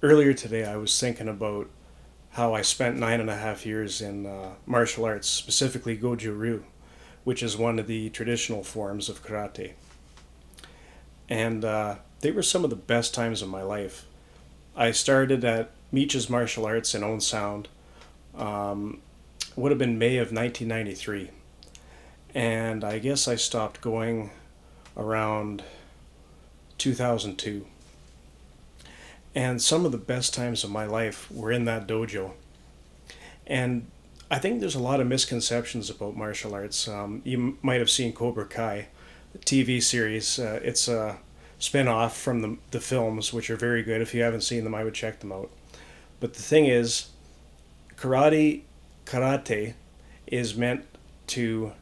Earlier today, I was thinking about how I spent 9.5 years in martial arts, specifically Goju-Ryu, which is one of the traditional forms of karate. And they were some of the best times of my life. I started at Meech's Martial Arts in Owen Sound, um, would have been May of 1993. And I guess I stopped going around 2002. And some of the best times of my life were in that dojo. And I think there's a lot of misconceptions about martial arts. You might have seen Cobra Kai, the TV series. It's a spin off from the films, which are very good. If you haven't seen them, I would check them out. But the thing is, karate is meant to,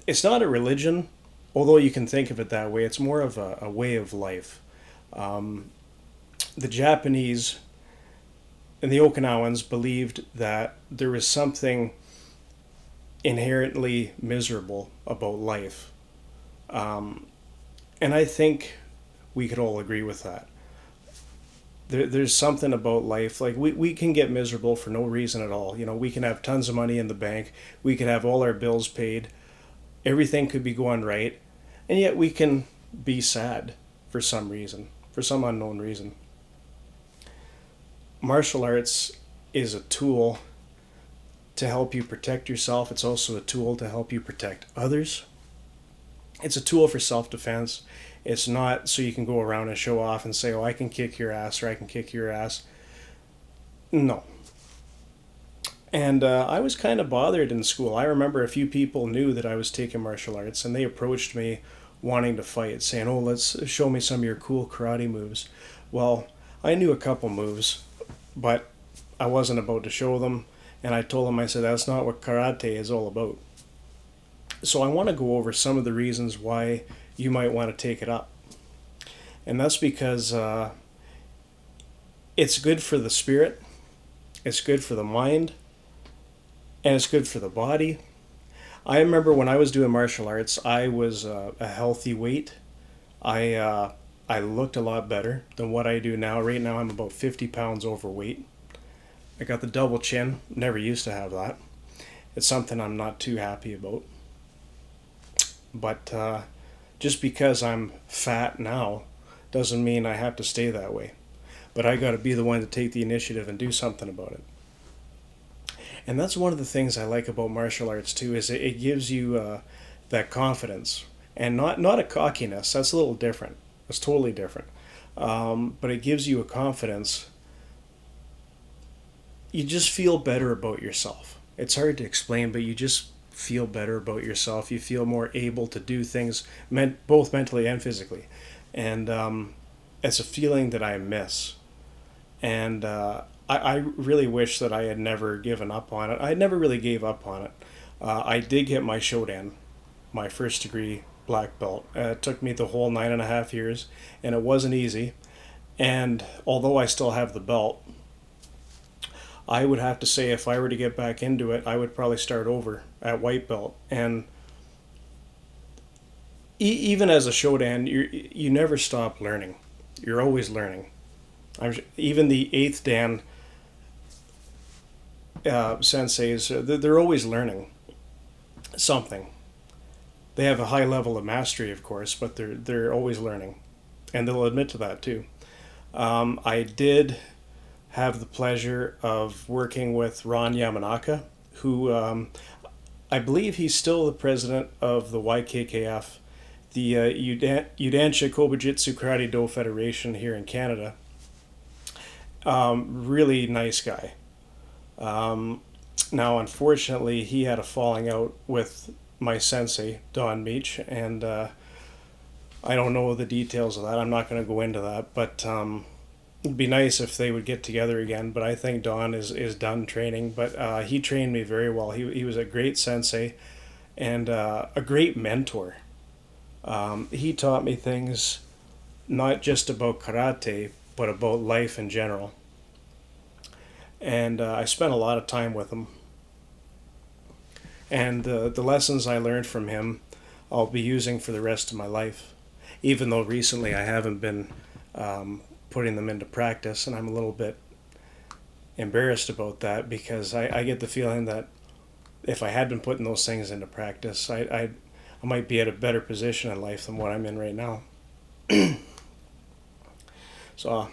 it's not a religion, although you can think of it that way. It's more of a way of life. Um, the Japanese and the Okinawans believed that there was something inherently miserable about life. Um, and I think we could all agree with that. There's something about life. Like, we can get miserable for no reason at all. You know, we can have tons of money in the bank, we could have all our bills paid, everything could be going right, and yet we can be sad for some reason, for some unknown reason. Martial arts is a tool to help you protect yourself. It's also a tool to help you protect others. It's a tool for self defense. It's not so you can go around and show off and say, oh, I can kick your ass or I can kick your ass. No. And I was kind of bothered in school. I remember a few people knew that I was taking martial arts and they approached me wanting to fight, saying, oh, let's show me some of your cool karate moves. Well, I knew a couple moves, but I wasn't about to show them. And I told them, I said, that's not what karate is all about. So I want to go over some of the reasons why you might want to take it up. And that's because it's good for the spirit, it's good for the mind, and it's good for the body. I remember when I was doing martial arts, I was a healthy weight. I looked a lot better than what I do now. Right now, I'm about 50 pounds overweight. I got the double chin. Never used to have that. It's something I'm not too happy about. But just because I'm fat now doesn't mean I have to stay that way. But I got to be the one to take the initiative and do something about it. And that's one of the things I like about martial arts too, is it gives you that confidence, and not a cockiness. That's a little different. That's totally different. But it gives you a confidence. You just feel better about yourself. It's hard to explain, but you just feel better about yourself. You feel more able to do things, both mentally and physically. And it's a feeling that I miss. And I really wish that I had never given up on it. I never really gave up on it. I did get my Shodan, my first degree black belt. It took me the whole 9.5 years, and it wasn't easy. And although I still have the belt, I would have to say if I were to get back into it, I would probably start over at white belt. And even as a Shodan, you never stop learning. You're always learning. Even the eighth Dan senseis, they're always learning something. They have a high level of mastery, of course, but they're always learning, and they'll admit to that too. I did have the pleasure of working with Ron Yamanaka, who I believe he's still the president of the YKKF, the Udansha Kobujitsu Karate Do Federation here in Canada. Really nice guy. Now, unfortunately, he had a falling out with my sensei, Don Meach, and I don't know the details of that. I'm not going to go into that, but it'd be nice if they would get together again. But I think Don is done training. But he trained me very well. He was a great sensei and a great mentor. He taught me things not just about karate, but about life in general. And I spent a lot of time with him. And the lessons I learned from him, I'll be using for the rest of my life. Even though recently I haven't been putting them into practice, and I'm a little bit embarrassed about that because I get the feeling that if I had been putting those things into practice, I might be at a better position in life than what I'm in right now. So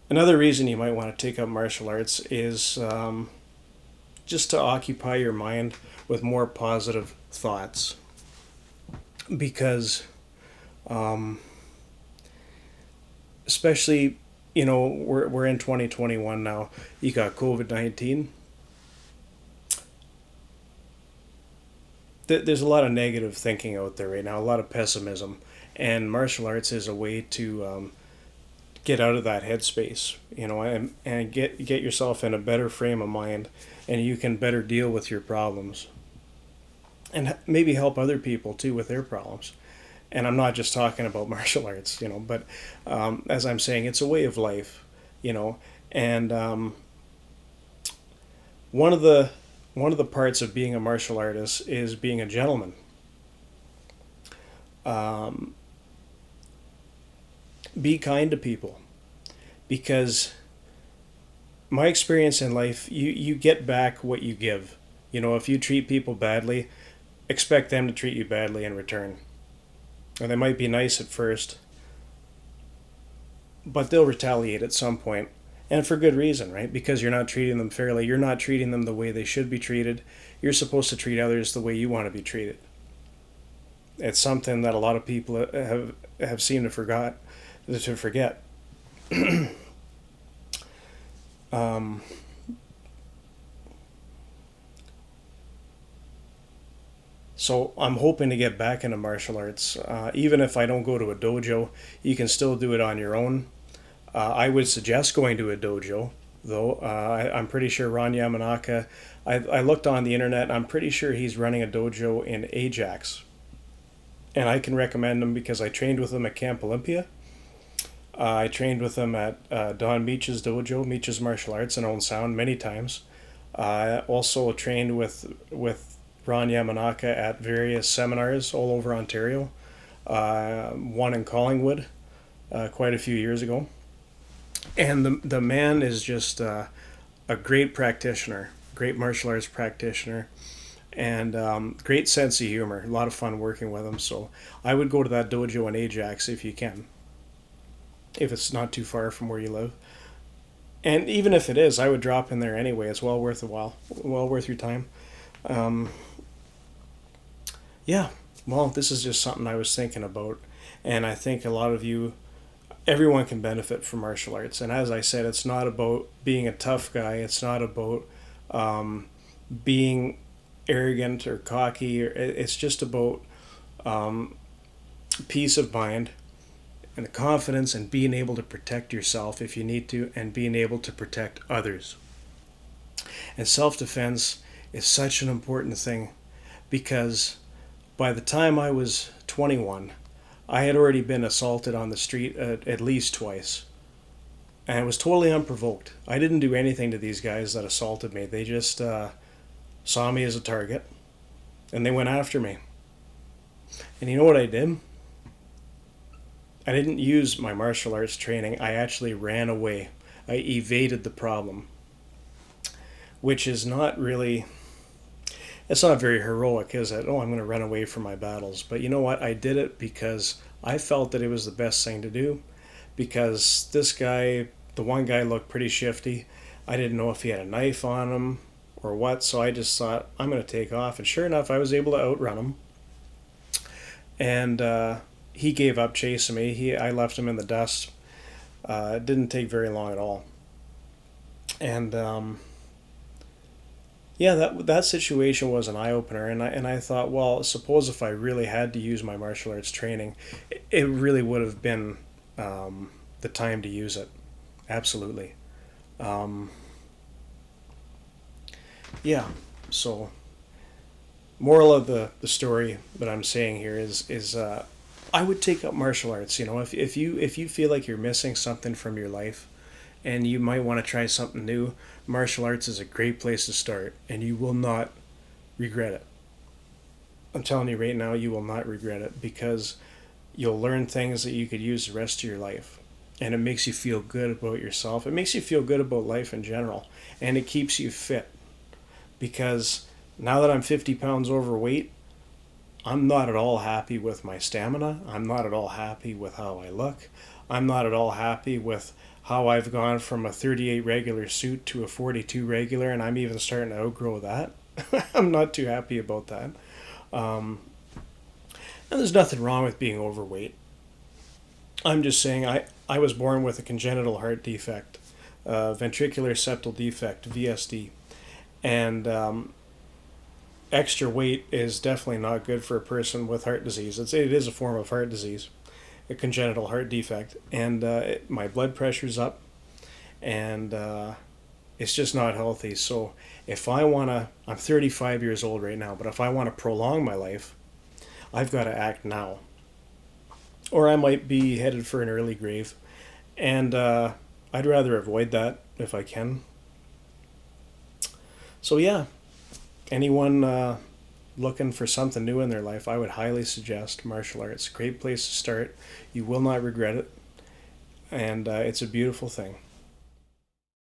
another reason you might want to take up martial arts is just to occupy your mind with more positive thoughts, because especially, we're in 2021 now. You got COVID-19. There's a lot of negative thinking out there right now, a lot of pessimism, and martial arts is a way to get out of that headspace, and get yourself in a better frame of mind, and you can better deal with your problems, and maybe help other people too with their problems. And I'm not just talking about martial arts, but as I'm saying, it's a way of life, and one of the parts of being a martial artist is being a gentleman. Be kind to people, because my experience in life, you get back what you give. If you treat people badly, expect them to treat you badly in return. And they might be nice at first, but they'll retaliate at some point, and for good reason, right? Because you're not treating them fairly. You're not treating them the way they should be treated. You're supposed to treat others the way you want to be treated. It's something that a lot of people have seemed to forget. So I'm hoping to get back into martial arts. Even if I don't go to a dojo, you can still do it on your own. I would suggest going to a dojo, though. I'm pretty sure Ron Yamanaka, I looked on the internet, I'm pretty sure he's running a dojo in Ajax. And I can recommend him because I trained with him at Camp Olympia. I trained with him at Don Meach's dojo, Meach's Martial Arts in Owen Sound, many times. I also trained with Ron Yamanaka at various seminars all over Ontario. One in Collingwood quite a few years ago. And the man is just a great practitioner, great martial arts practitioner, and great sense of humor. A lot of fun working with him. So I would go to that dojo in Ajax if you can, if it's not too far from where you live. And even if it is, I would drop in there anyway. It's well worth your time. Yeah, well, this is just something I was thinking about, and I think a lot of everyone can benefit from martial arts. And as I said, it's not about being a tough guy. It's not about being arrogant or cocky. It's just about peace of mind and the confidence and being able to protect yourself if you need to, and being able to protect others. And self-defense is such an important thing, because by the time I was 21, I had already been assaulted on the street at least twice. And it was totally unprovoked. I didn't do anything to these guys that assaulted me. They just saw me as a target, and they went after me. And you know what I did? I didn't use my martial arts training. I actually ran away. I evaded the problem, which is not really... It's not very heroic, is it? Oh, I'm going to run away from my battles. But you know what? I did it because I felt that it was the best thing to do. Because this guy, the one guy, looked pretty shifty. I didn't know if he had a knife on him or what, so I just thought, I'm going to take off. And sure enough, I was able to outrun him. And he gave up chasing me. I left him in the dust. It didn't take very long at all. And yeah, that situation was an eye-opener, and I thought, well, suppose if I really had to use my martial arts training, it really would have been the time to use it. Absolutely. Yeah, so moral of the story that I'm saying here is I would take up martial arts. If you feel like you're missing something from your life, and you might want to try something new, martial arts is a great place to start, and you will not regret it. I'm telling you right now, you will not regret it, because you'll learn things that you could use the rest of your life. and it makes you feel good about yourself. It makes you feel good about life in general, and it keeps you fit. Because now that I'm 50 pounds overweight, I'm not at all happy with my stamina. I'm not at all happy with how I look. I'm not at all happy with how I've gone from a 38 regular suit to a 42 regular, and I'm even starting to outgrow that. I'm not too happy about that. Um, and there's nothing wrong with being overweight. I'm just saying I was born with a congenital heart defect, ventricular septal defect, VSD, and extra weight is definitely not good for a person with heart disease. It is a form of heart disease, a congenital heart defect, and my blood pressure's up, and it's just not healthy. So if I want to, I'm 35 years old right now, but if I want to prolong my life, I've got to act now, or I might be headed for an early grave, and I'd rather avoid that if I can. So yeah, anyone looking for something new in their life, I would highly suggest martial arts. Great place to start. You will not regret it, and it's a beautiful thing.